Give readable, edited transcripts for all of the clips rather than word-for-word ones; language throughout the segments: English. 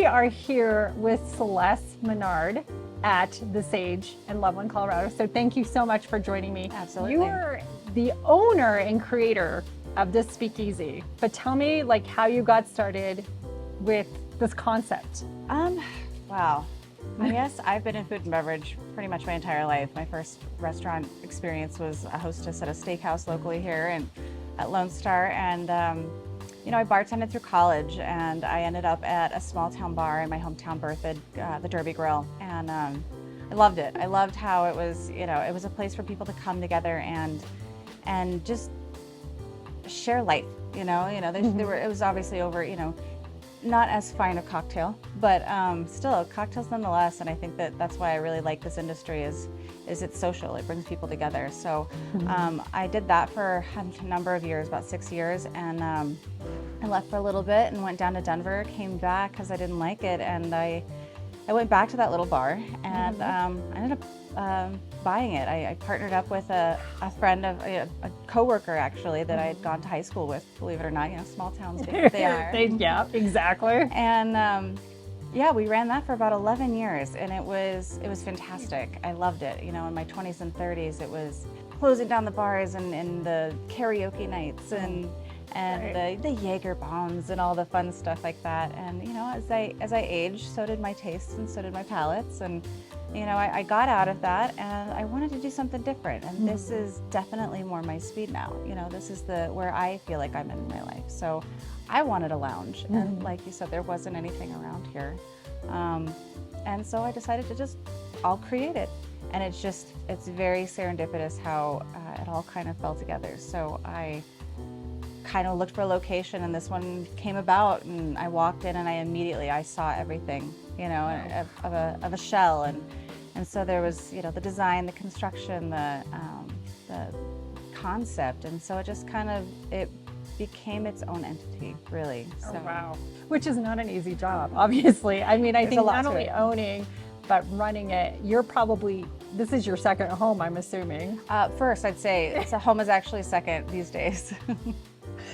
are here with Celeste Menard at the Sage in Loveland, Colorado. So thank you so much for joining me. Absolutely. You are the owner and creator of this speakeasy, but tell me like how you got started with this concept. Wow. I guess I've been in food and beverage pretty much my entire life. My first restaurant experience was a hostess at a steakhouse locally here and at Lone Star. And, I bartended through college and I ended up at a small town bar in my hometown, Berthoud, the Derby Grill. And I loved it. I loved how it was, it was a place for people to come together and just share life, it was obviously over, not as fine a cocktail, but still cocktails nonetheless. And I think that's why I really like this industry is it's social. It brings people together. So I did that for a number of years, about 6 years, and I left for a little bit and went down to Denver, came back because I didn't like it, and I went back to that little bar and I ended up buying it. I partnered up with a friend of a coworker actually that I had gone to high school with, believe it or not, small towns, they are. Yeah, exactly. And we ran that for about 11 years and it was fantastic. I loved it. In my 20s and 30s, it was closing down the bars and the karaoke nights and right. the Jaeger bombs and all the fun stuff like that. And as I aged, so did my tastes and so did my palates. And I got out of that and I wanted to do something different. And this is definitely more my speed now. This is where I feel like I'm in my life. So I wanted a lounge. And like you said, there wasn't anything around here. And so I decided to I'll create it. And it's very serendipitous how it all kind of fell together. So I kind of looked for a location and this one came about and I walked in and I saw everything, of a shell. And so there was, the design, the construction, the concept. And so it just it became its own entity, really. So. Oh, wow. Which is not an easy job, obviously. I mean, I think not only owning, but running it, this is your second home, I'm assuming. First, I'd say home is actually second these days.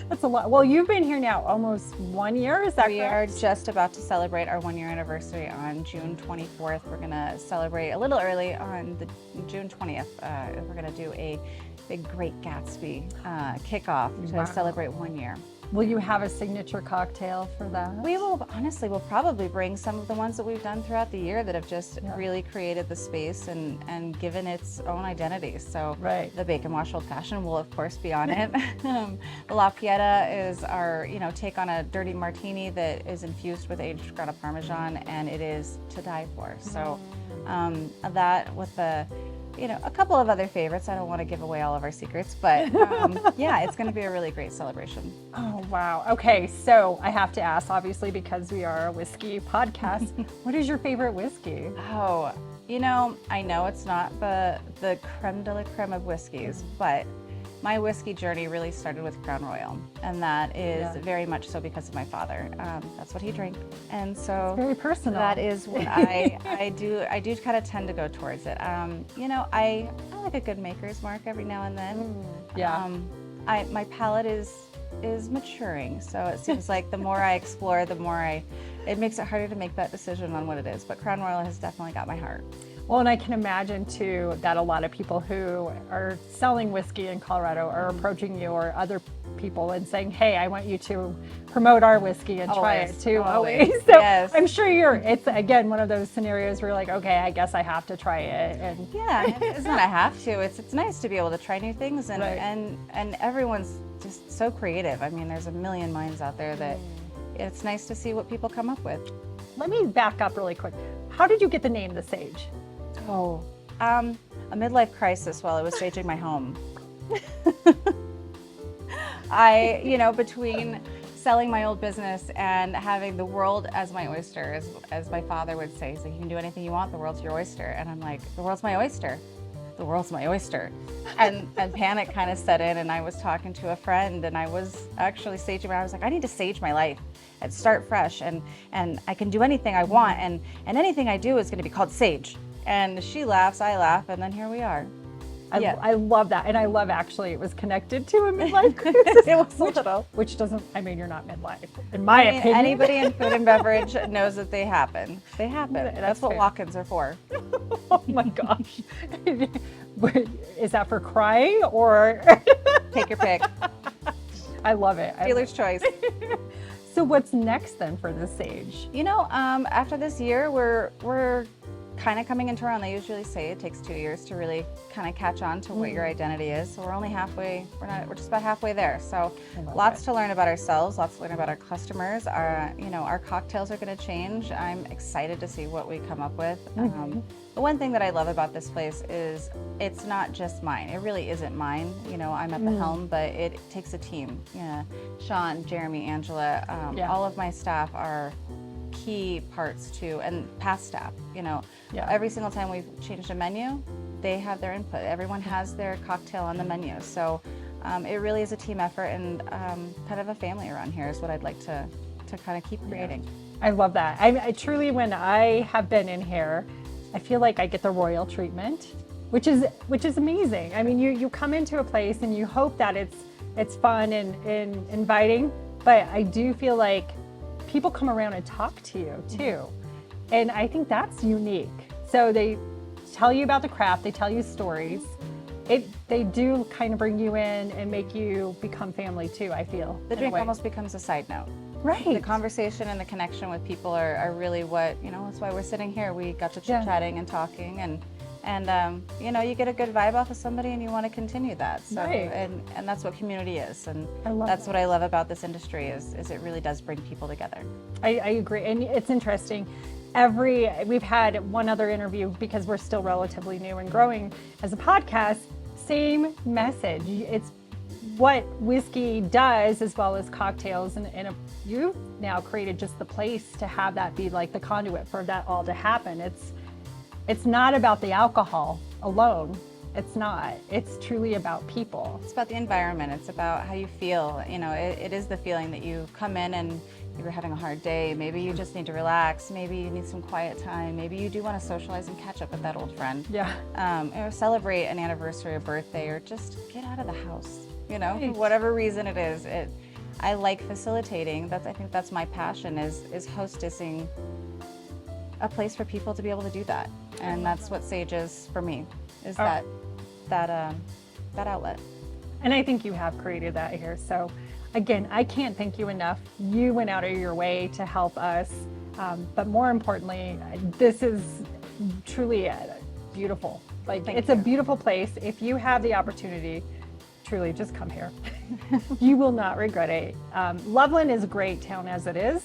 That's a lot. Well, you've been here now almost 1 year, is that correct? We are just about to celebrate our 1 year anniversary on June 24th. We're going to celebrate a little early on June 20th. We're going to do a big Great Gatsby kickoff to celebrate 1 year. Will you have a signature cocktail for that? We will, honestly, we'll probably bring some of the ones that we've done throughout the year that have just really created the space and given its own identity. So the Bacon Wash Old Fashioned will, of course, be on it. The La Pieta is our, take on a dirty martini that is infused with aged Grana Parmesan, and it is to die for. So that with a couple of other favorites. I don't want to give away all of our secrets, but it's going to be a really great celebration. Oh, wow. Okay, so I have to ask, obviously, because we are a whiskey podcast, what is your favorite whiskey? Oh, I know it's not the creme de la creme of whiskeys, but my whiskey journey really started with Crown Royal, and that is very much so because of my father. That's what he drank, and so it's very personal. That is what I do kind of tend to go towards it. I like a good maker's mark every now and then. My palate is maturing, so it seems like the more I explore, the more it makes it harder to make that decision on what it is. But Crown Royal has definitely got my heart. Well, and I can imagine too that a lot of people who are selling whiskey in Colorado are approaching you or other people and saying, hey, I want you to promote our whiskey and try it too. Always. So I'm sure it's again one of those scenarios where you're like, okay, I guess I have to try it. And it's not I have to. It's nice to be able to try new things and everyone's just so creative. I mean, there's a million minds out there that it's nice to see what people come up with. Let me back up really quick. How did you get the name The Sage? A midlife crisis while I was staging my home. Between selling my old business and having the world as my oyster, as my father would say, so you can do anything you want, the world's your oyster. And I'm like, the world's my oyster. The world's my oyster. And panic kind of set in, and I was talking to a friend, and I was actually saging. I was like, I need to sage my life and start fresh, and I can do anything I want, and anything I do is going to be called Sage. And she laughs, I laugh, and then here we are. I love that. And I love actually it was connected to a midlife crisis. It was a little. Which doesn't, I mean, you're not midlife, in my opinion. Anybody in food and beverage knows that they happen. They happen. That's what fair. walk-ins are for. Oh my gosh. Is that for crying or? Take your pick. I love it. Dealer's choice. So what's next then for the Sage? You know, after this year, we're kind of coming into our own. They usually say it takes 2 years to really kind of catch on to what your identity is. So we're only halfway. We're just about halfway there. So lots to learn about ourselves, lots to learn about our customers. Our cocktails are going to change. I'm excited to see what we come up with. The one thing that I love about this place is it's not just mine. It really isn't mine. You know, I'm at the helm, but it takes a team. Yeah, Sean, Jeremy, Angela, all of my staff are key parts to, and past staff, you know, every single time we've changed a menu, they have their input. Everyone has their cocktail on the menu. So it really is a team effort and kind of a family around here is what I'd like to kind of keep creating. I love that. I truly, when I have been in here, I feel like I get the royal treatment, which is amazing. I mean, you come into a place and you hope that it's fun and inviting, but I do feel like people come around and talk to you too. And I think that's unique. So they tell you about the craft, they tell you stories. They do kind of bring you in and make you become family too, I feel. The drink almost becomes a side note. Right. The conversation and the connection with people are really what, you know, that's why we're sitting here. We got to chit-chatting and talking and you know, you get a good vibe off of somebody and you want to continue that. So, and that's what community is. And that's what I love about this industry is it really does bring people together. I agree. And it's interesting. We've had one other interview because we're still relatively new and growing as a podcast, same message. It's what whiskey does as well as cocktails. And you've now created just the place to have that be like the conduit for that all to happen. It's not about the alcohol alone. It's not. It's truly about people. It's about the environment. It's about how you feel. You know, it is the feeling that you come in and you're having a hard day. Maybe you just need to relax. Maybe you need some quiet time. Maybe you do want to socialize and catch up with that old friend. Or celebrate an anniversary, a birthday, or just get out of the house. You know, for whatever reason it is. I like facilitating. I think that's my passion is hostessing a place for people to be able to do that. And that's what Sage is for me, is that outlet. And I think you have created that here. So again, I can't thank you enough. You went out of your way to help us. But more importantly, this is truly beautiful. It's a beautiful place. If you have the opportunity, truly just come here. You will not regret it. Loveland is a great town as it is.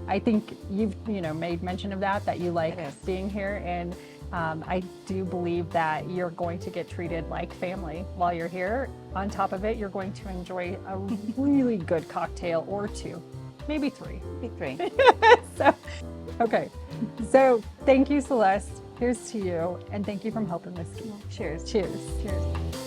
I think you've made mention of that you like being here, and I do believe that you're going to get treated like family while you're here. On top of it, you're going to enjoy a really good cocktail or two, maybe three. So thank you, Celeste. Here's to you, and thank you from Hope and Whiskey. Cheers. Cheers. Cheers.